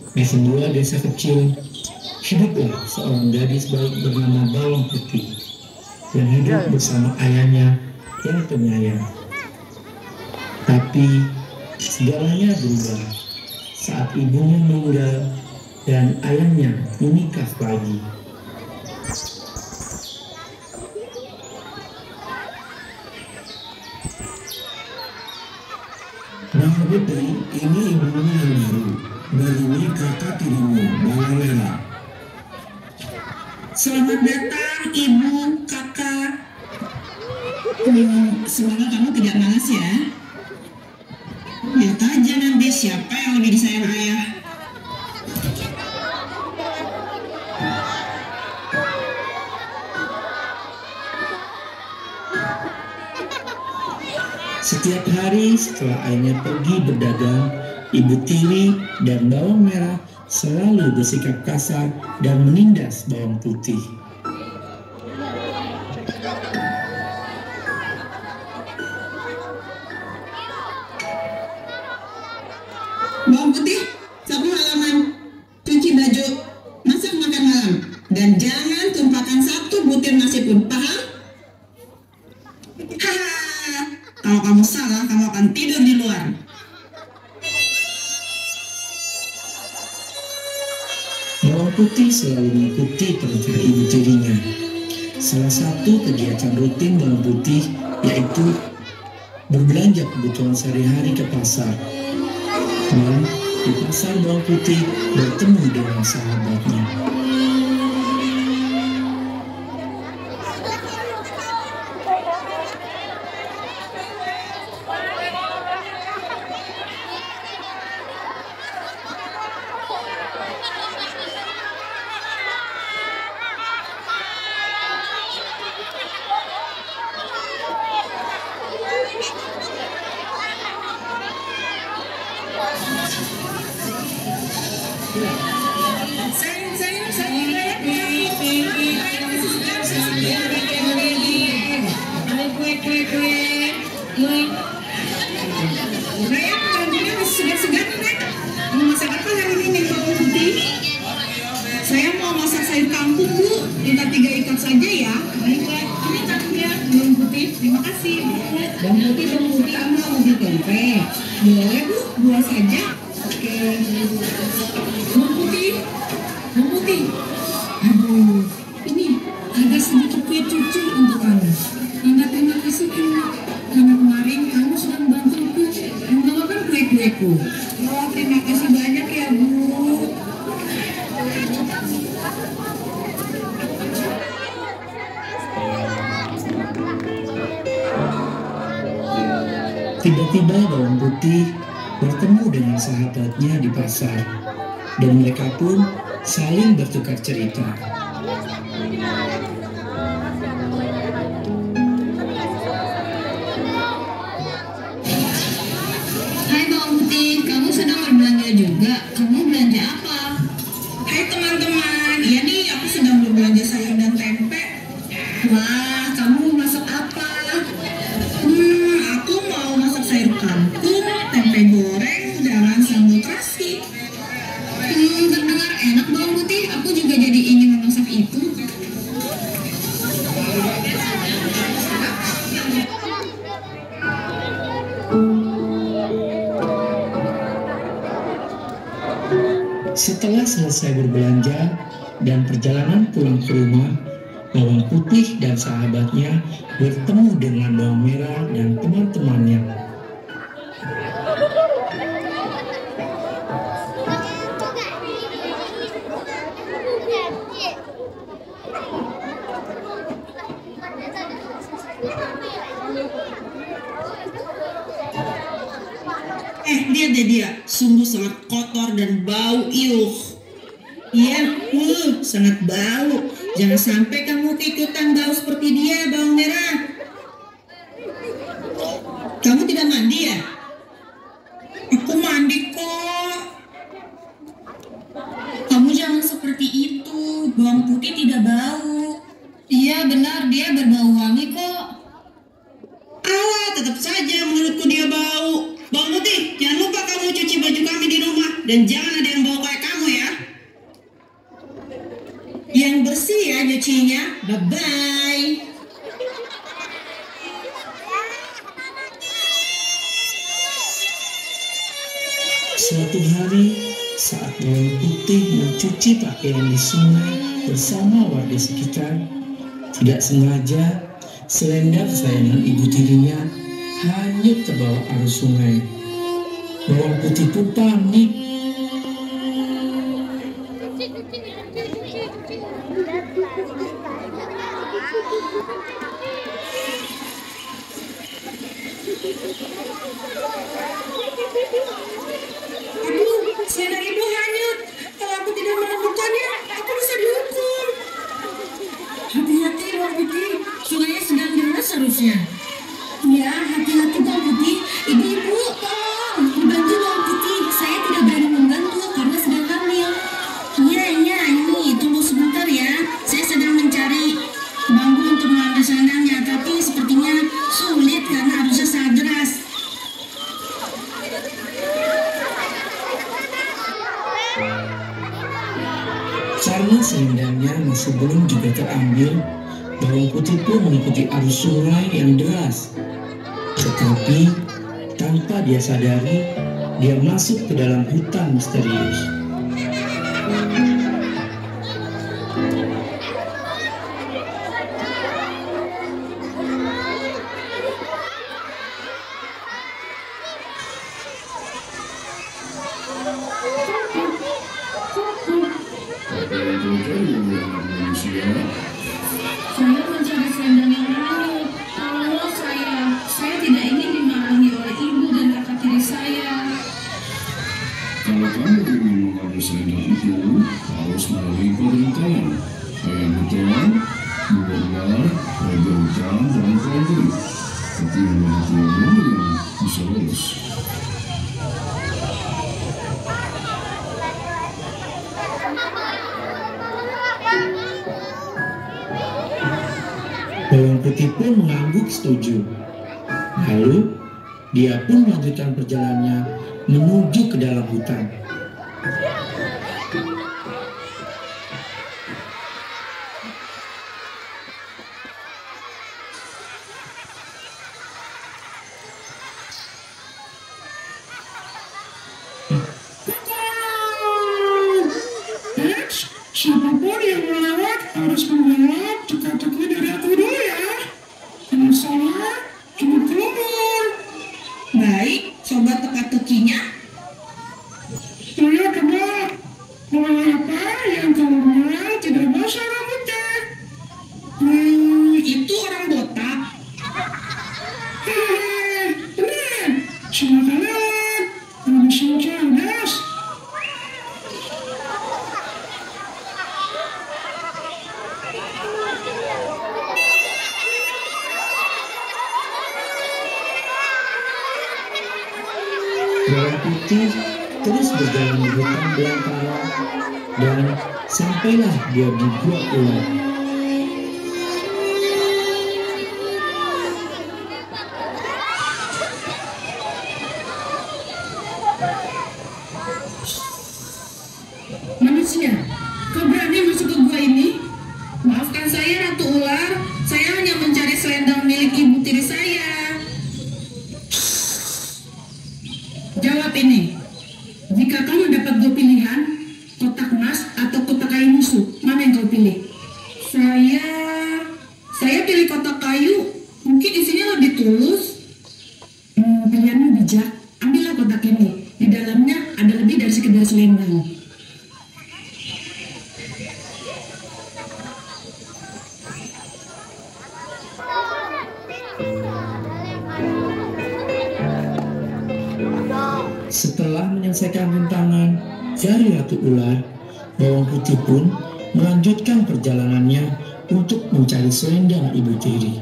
Di sebuah desa kecil, hiduplah seorang gadis baik bernama Bawang Putih yang hidup bersama ayahnya yang penyayang. Tapi segalanya berubah saat ibunya meninggal dan ayahnya menikah lagi. Bawang Putih, ini ibumu yang baru, dan ini kakak tirimu, Bawang Merah. Selamat datang ibu, kakak. Semoga kamu tidak malas ya. Lihat aja nanti siapa yang lebih disayang ayah. Setiap hari setelah ayahnya pergi berdagang, Ibu Tiri dan Bawang Merah selalu bersikap kasar dan menindas Bawang Putih. Bawang Putih, sapu halaman, cuci baju, masak makan malam, dan jangan tumpahkan satu butir nasi pun, paham? Haha, kalau kamu salah, kamu akan tidur di luar. Bawang Putih selalu mengikuti perintah ibu tirinya. Salah satu kegiatan rutin Bawang Putih yaitu berbelanja kebutuhan sehari-hari ke pasar. Dan di pasar Bawang Putih bertemu dengan sahabatnya. Saya mau masak sayur kangkung, Bu. Minta 3 ikat saja ya. Baiklah, ini cakupnya. Bawang Putih, terima kasih. Bawang Putih sama ubi tempe. Boleh, Bu, 2 saja. Oke. Bawang Putih. Aduh, ini ada sedikit kue cucu untuk Anda. Anda terima kasih, karena kemarin kamu sudah membantuku membawakan kue-kueku. Oh, terima kasih banyak ya, Bu. Tiba-tiba Bawang Putih bertemu dengan sahabatnya di pasar, dan mereka pun saling bertukar cerita. Hai Bawang Putih, kamu sedang berbelanja juga? Kamu belanja apa? Hai teman-teman, iya nih aku sedang berbelanja sayur dan tempe. Wah, kamu masak apa? Aku mau masak sayur kangkung, tempe goreng, dan sambal terasi. Terdengar enak Bawang Putih, aku juga jadi ingin memasak itu. Setelah selesai berbelanja dan perjalanan pulang ke rumah, Bawang Putih dan sahabatnya bertemu dengan Bawang Merah dan teman-temannya. Lihat deh dia, sungguh sangat kotor dan bau iuh. Iya, sangat bau. Jangan sampai kamu keikutan bau seperti dia, Bawang Merah. Kamu tidak mandi ya? Aku mandi kok. Kamu jangan seperti itu, Bawang Putih tidak bau. Iya benar, dia berbau wangi kok. Alah, tetap saja menurutku dia bau. Bawang Putih, jangan lupa kamu cuci baju kami di rumah. Dan jangan ada yang bawa kayak kamu ya nyucinya. Bye-bye. Suatu hari, saat Bawang Putih mencuci pakaian di sungai bersama warga sekitar, tidak sengaja selendang kesayangan ibu tirinya hanyut ke bawah arus sungai. Bawang Putih pun panik. Aduh, selendang ibu hanyut. Kalau aku tidak menemukannya, aku bisa dihukum. Hati-hati Bawang Putih, sungainya sedang deras seharusnya. Ya, hati-hati Bawang Putih. Ibu-ibu, tolong bantu Bawang Putih. Saya tidak berani membantu karena sedang hamil. Iya, ini tunggu sebentar ya. Saya sedang mencari bambu untuk mengambil selendangnya, tapi sepertinya sulit karena arusnya sangat deras. Karena selendangnya masih belum juga terambil, Bawang Putih pun mengikuti arus sungai yang deras. Tetapi tanpa dia sadari, dia masuk ke dalam hutan misterius. Saya mencari selendang yang hanyut. Tolonglah saya tidak ingin dimarahi oleh ibu dan kakak tiri saya. Kalau kamu ingin mengambil selendang itu, harus melalui pemerintahan. Kayak beton, gubernur, raja hutan, dan prajurit. Tapi hanya tuamu yang bisa lolos. Bawang Putih pun mengangguk setuju. Lalu, dia pun melanjutkan perjalanannya menuju ke dalam hutan. Siapapun yang melewat harus menjawab teka-teki dari aku dulu ya. Kalau salah, cuma keluar. Baik, coba teka-tekinya. Saya tebak. Mulai apa yang keluarnya tidak basah rambutnya? Itu orang botak. Benar. Silakan lewat. Kamu cerdas. Bawang Putih terus berjalan di hutan belantara dan sampailah dia di gua ular. Manusia, kau berani masuk ke gua ini? Maafkan saya, Ratu Ular. Saya hanya mencari selendang milik ibu tiri saya. Jawab ini. Jika kamu dapat dua pilihan, kotak emas atau kotak kayu musuh, mana yang kau pilih? Saya pilih kotak kayu. Mungkin isinya lebih tulus. Pilihanmu bijak. Ambillah kotak ini. Di dalamnya ada lebih dari sekedar selendang. Setelah menyelesaikan rintangan dari Ratu Ular, Bawang Putih pun melanjutkan perjalanannya untuk mencari selendang ibu tiri.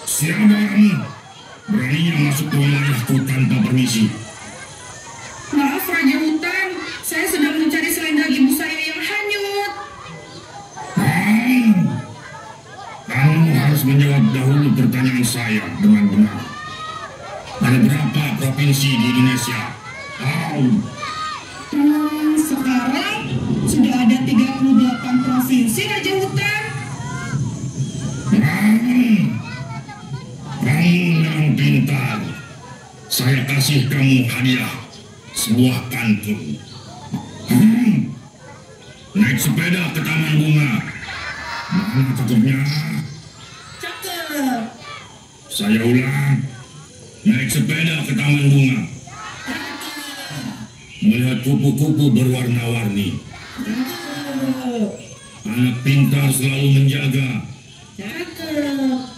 Siapa kamu? Beraninya masuk ke wilayahku tanpa permisi. Maaf Raja Hutan, saya sedang mencari selendang ibu saya yang hanyut. saya dengan benar. Ada berapa provinsi di Indonesia? Sekarang sudah ada 38 provinsi, Raja Hutan. Kamu yang pintar. Saya kasih kamu hadiah sebuah kantong. Naik sepeda ke taman bunga. Mana cakepnya? Cakep. Saya ulang. Naik sepeda ke taman bunga. Melihat kupu-kupu berwarna-warni. Anak pintar selalu menjaga. Cakep.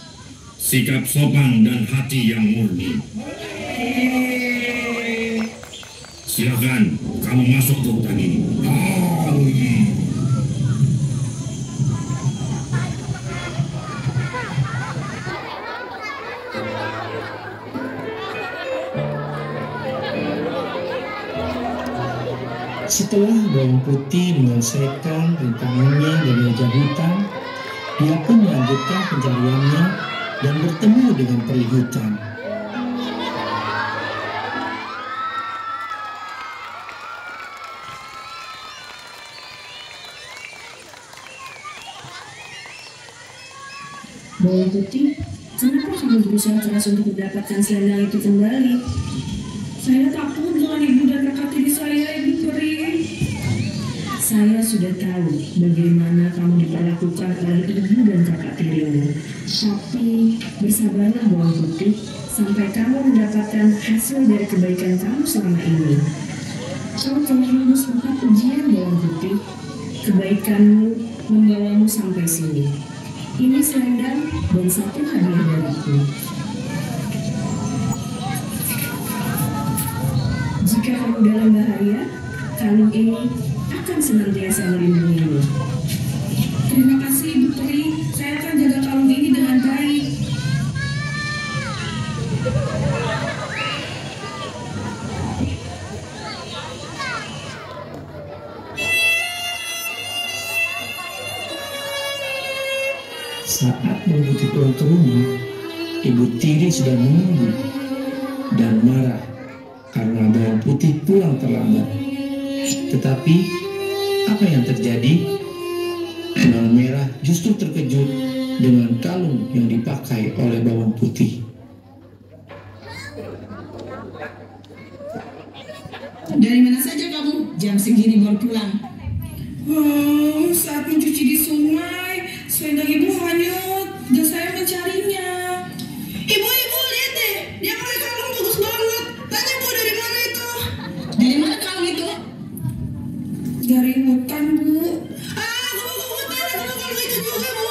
Sikap sopan dan hati yang murni. Silakan, kamu masuk ke hutan ini. Setelah bawang putih menyelesaikan rintangannya dari Raja Hutan, dia pun melanjutkan pencariannya dan bertemu dengan peri hutan. Bawang putih, kenapa kamu berusaha keras untuk mendapatkan selendang itu kembali? Saya takut dengan ibu dan kakak tiri saya, Ibu Peri. Saya sudah tahu bagaimana kamu diperlakukan oleh ibu dan kakak tirimu. Tapi bersabarlah bawang putih sampai kamu mendapatkan hasil dari kebaikan kamu selama ini. Kamu telah lulus 4 ujian bawang putih. Kebaikanmu membawamu sampai sini. Ini selendang dan 1 hadiah dariku. Jika kamu dalam bahaya, kalung ini akan senantiasa melindungimu. Terima kasih, Ibu Peri. Saya akan jaga kalung ini dengan baik. Saat bawang putih pulang ke rumah, ibu tiri sudah menunggu dan marah karena bawang putih pulang terlambat. Tetapi apa yang terjadi? Bawang merah justru terkejut dengan kalung yang dipakai oleh bawang putih. Dari mana saja kamu? Jam segini baru pulang. Saat mencuci di sungai, selendang ibu hanyut dan saya mencarinya. Ibu, lihat deh, dia pakai kalung bagus banget. Tanya Bu, dari mana itu? Dari mana kalung itu? Dari hutan, Bu. Aku mau ke hutan, aku mau kalung itu juga, Bu.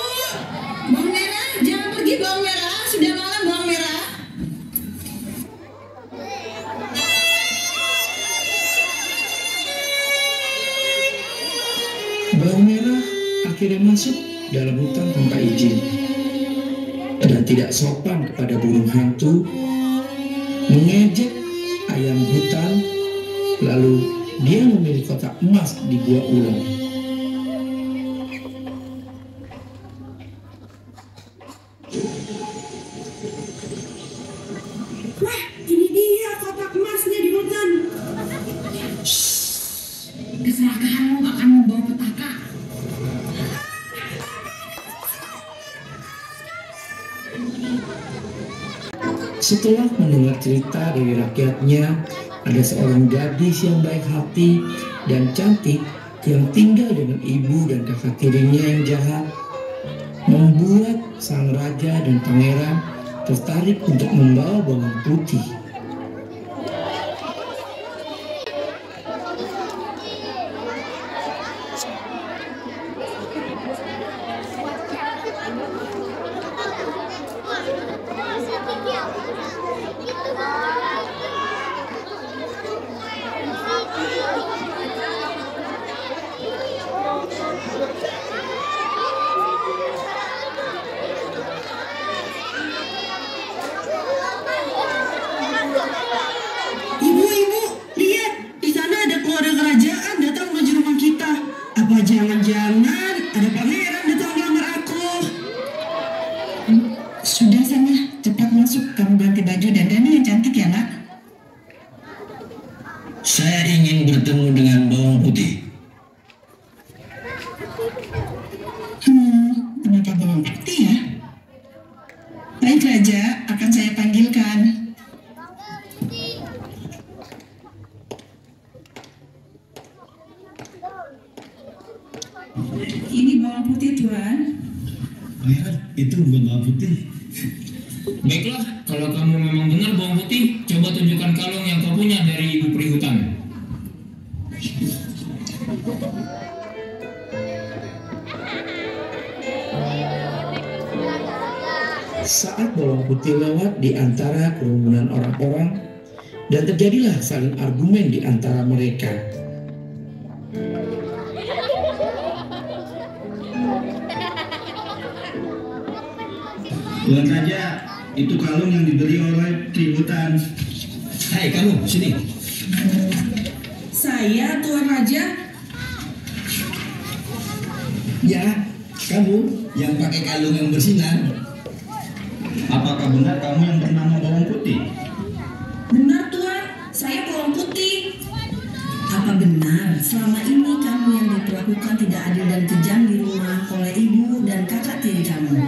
Bawang merah, jangan pergi bawang merah. Sudah malam bawang merah. Bawang merah akhirnya masuk dalam hutan tanpa izin dan tidak sopan kepada burung hantu, mengejek ayam hutan, lalu dia memilih kotak emas di gua ular. Wah, ini dia kotak emasnya di hutan. Keserakahanmu akan membawa petaka. Setelah mendengar cerita dari rakyatnya, ada seorang gadis yang baik hati dan cantik yang tinggal dengan ibu dan kakak tirinya yang jahat, membuat sang raja dan pangeran tertarik untuk membawa bawang putih. bertemu dengan bawang putih. Kenapa bawang putih ya? Baik Raja, akan saya panggilkan. Ini bawang putih Tuan. Pangeran, itu bukan bawang putih. Baiklah, kalau kamu memang benar bawang putih, coba tunjukkan kalung yang kau punya dari ibu peri hutan. Saat bawang putih lewat di antara kerumunan orang-orang, dan terjadilah saling argumen di antara mereka. Tuan Raja, itu kalung yang dibeli oleh Tributan. Hai kamu, sini. Saya Tuan Raja. Ya, kamu Yang pakai kalung yang bersinar. Apakah benar kamu yang bernama Bawang Putih? Benar Tuan, saya bawang putih. Apa benar selama ini kamu yang diperlakukan tidak adil dan kejam di rumah oleh ibu dan kakak tiri kamu?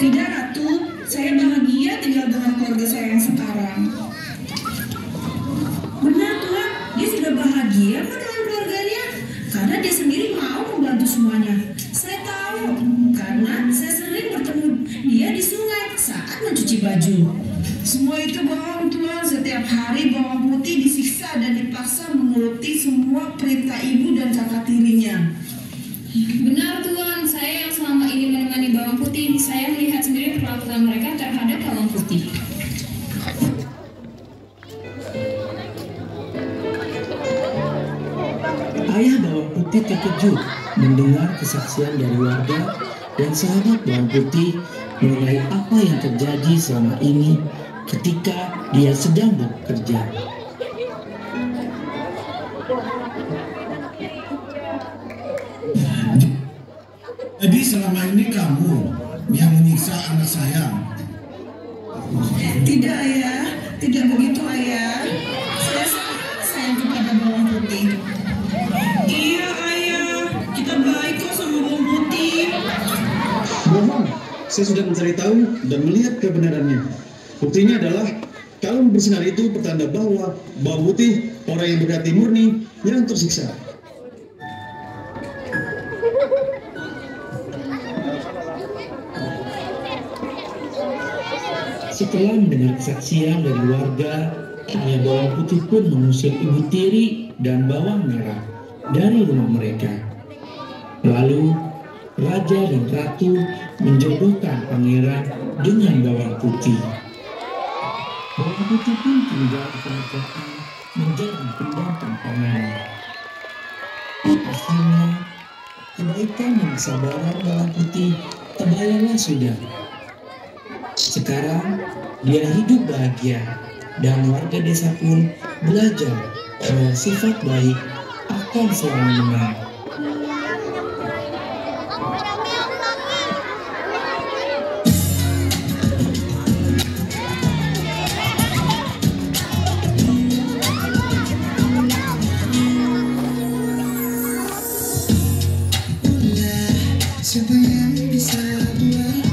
Tidak Ratu, saya bahagia tinggal dengan keluarga saya yang sekarang. Benar Tuan, dia sudah bahagia kok dengan keluarganya. Karena dia sendiri mau membantu semuanya. Saya tahu, karena saya sering bertemu dia di sungai saat mencuci baju. Semua itu bohong Tuan, setiap hari bawang putih disiksa dan dipaksa menuruti semua perintah ibu dan kakak tirinya. Benar Tuan, saya yang selama ini menemani bawang putih, saya melihat sendiri perlakuan mereka terhadap bawang putih. ayah bawang putih terkejut mendengar kesaksian dari warga dan sahabat bawang putih mengenai apa yang terjadi selama ini ketika dia sedang bekerja. Jadi selama ini kamu yang menyiksa anak saya. Tidak ayah, tidak begitu ayah. Saya sangat sayang kepada bawang putih. Iya ayah, kita baik kok sama bawang putih. Bohong, saya sudah mencari tahu dan melihat kebenarannya. Buktinya adalah kalung bersinar itu pertanda bahwa bawang putih orang yang berhati murni yang tersiksa. Setelah mendengar kesaksian dari warga, ayah bawang putih pun mengusir ibu tiri dan bawang merah dari rumah mereka. Lalu, raja dan ratu menjodohkan pangeran dengan bawang putih. Bawang putih pun tinggal di kerajaan menjadi pendatang pangeran. Akhirnya, kebaikan dan kesabaran bawang putih terbayarlah sudah. Sekarang dia hidup bahagia dan warga desa pun belajar bahwa sifat baik akan selalu menang. Siapa yang bisa buat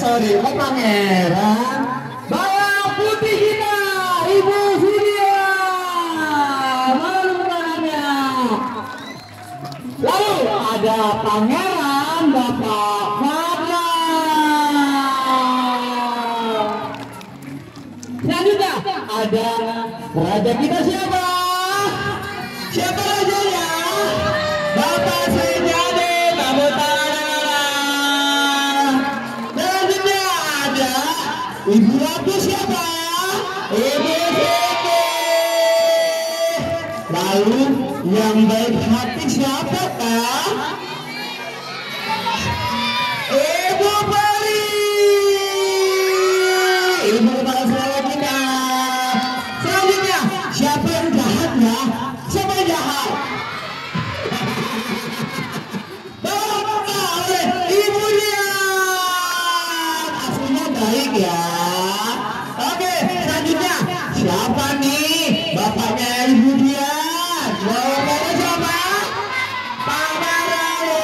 sorry, pangeran. Bawang putih kita, Ibu Vidya. Lalu tangannya. Lalu ada pangeran Bapak Fadlan. Selanjutnya ada raja kita siapa? Siapa rajanya? Bapak Sejade, tepuk tangan. Selanjutnya ada Ibu Ratu siapa? Ibu Siti. Lalu yang baik hati siapakah? Ibu Peri. Ibu kepala sekolah kita. Selanjutnya siapa yang jahat ya? Siapa yang jahat? Oleh Ibu Dian. Aslinya baik ya. Oke, selanjutnya siapa nih bapaknya Ibu Dian? Bapaknya siapa? Pak Marale.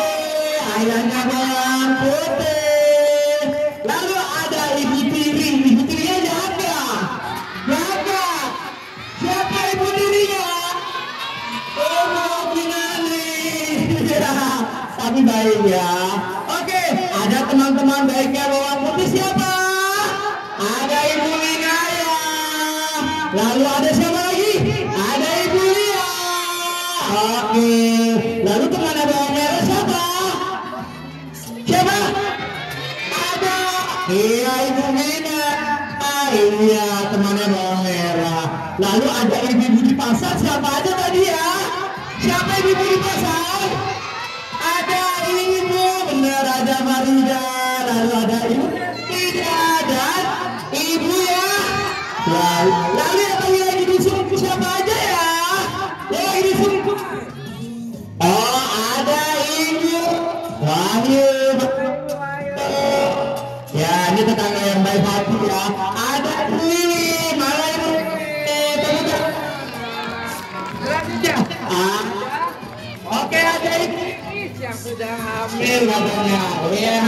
Ayahnya bawang putih. Lalu ada Ibu Tiri. Ibu Tirinya jahat nggak? Jahat nggak? Siapa Ibu Tirinya? Ibu Kinani. Tapi baik ya. Oke, ada teman-teman baiknya bawang putih siapa? Ada Ibu Winaya. Lalu ada siapa lagi? Ada Ibu Lia. Oke, lalu teman bawang merah siapa? Siapa? Ada. Iya, Ibu Mina. Iya, temannya bawang merah. Lalu ada ibu-ibu di pasar siapa aja tadi ya? Siapa ibu-ibu di pasar? Ada Ibu, benar ada Marida. Lalu ada Ibu Tidak dan Ibu ya. Lalu yang lagi disuruh siapa aja ya? Yang lagi disuruh. Oh, ada Ibu Wahyu. Ya, ini tetangga yang baik hati ya. Ada Wiwi, malah Ibu. Selanjutnya. Oke, ada Ibu yang sudah hamil katanya. Iya.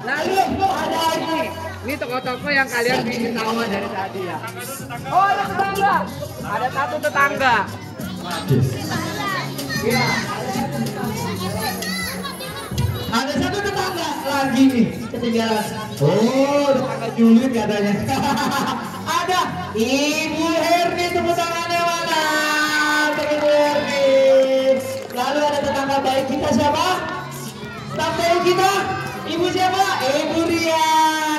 Lalu ada lagi. Ini toko-toko yang kalian bikin tawa dari tadi ya. Oh, ada tetangga. Ada satu tetangga. Iya. Ada satu tetangga lagi nih ketinggalan. Oh, tetangga Julid katanya. Ada Ibu Herni, tepuk tangannya mana? Ibu Herni. Lalu ada tetangga baik kita siapa? Tetangga baik kita Ibu siapa? Ibu Ria.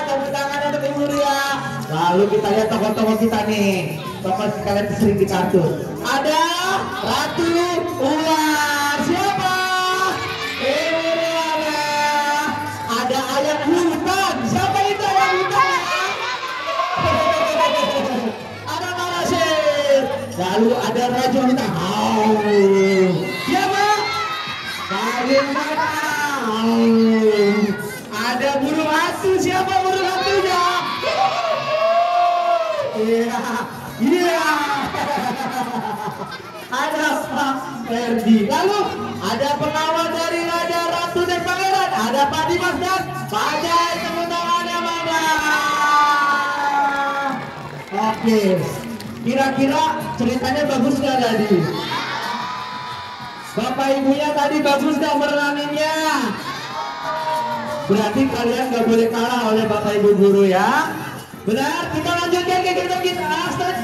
Tepuk tangan untuk Ibu Ria. Lalu kita lihat tokoh-tokoh kita nih. Bapak sekalian sering di kartu. Ada Ratu Ular. Siapa? Ibu Riana. Ada ayam hutan. Siapa itu ayam hutan? Ada Marasir. Lalu ada Raja Hutan. Siapa? Bagaimana? Ada burung hantu. Siapa burung hantunya? Iya. Iya. Ada Pak Ferdi. Lalu ada pengawal dari Raja, Ratu dan Pangeran. Ada Pak Dimas dan Pak Jai. Tepuk tangannya mana? Oke. Kira-kira ceritanya bagus nggak tadi? Bapak ibunya tadi bagus nggak merenangnya? Berarti kalian nggak boleh kalah oleh bapak ibu guru ya. Benar? Kita lanjutkan kegiatan kita. Start.